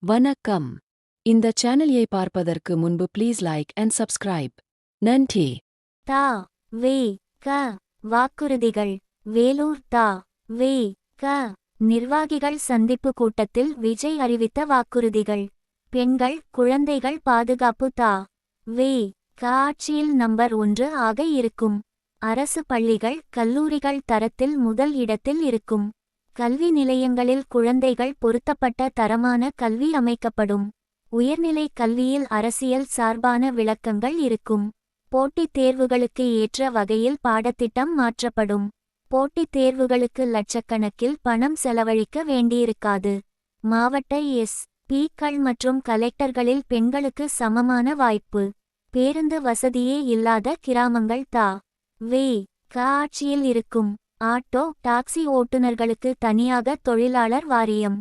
வணக்கம். இந்த சேனலை பார்ப்பதற்கு முன்பு ப்ளீஸ் லைக் அண்ட் சப்ஸ்கிரைப். நன்றி. தா வே க வாக்குறுதிகள். வேலூர் தா வே க நிர்வாகிகள் சந்திப்பு கூட்டத்தில் விஜய் அறிவித்த வாக்குறுதிகள். பெண்கள் குழந்தைகள் பாதுகாப்பு. தா வே க ஆட்சியில் நம்பர் 1 ஆக இருக்கும். அரசு பள்ளிகள் கல்லூரிகள் தரத்தில் முதல் இடத்தில் இருக்கும். கல்வி நிலையங்களில் குழந்தைகள் பொருத்தப்பட்ட தரமான கல்வி அமைக்கப்படும். உயர்நிலை கல்வியில் அரசியல் சார்பான விளக்கங்கள் இருக்கும். போட்டித் தேர்வுகளுக்கு ஏற்ற வகையில் பாடத்திட்டம் மாற்றப்படும். போட்டித் தேர்வுகளுக்கு லட்சக்கணக்கில் பணம் செலவழிக்க வேண்டியிருக்காது. மாவட்ட எஸ்.பி.க்கள் மற்றும் கலெக்டர்களில் பெண்களுக்கு சமமான வாய்ப்பு. பேருந்து வசதியே இல்லாத கிராமங்கள். தா வே க ஆட்சியில் இருக்கும். ஆட்டோ டாக்ஸி ஓட்டுநர்களுக்கு தனியாக தொழிலாளர் வாரியம்.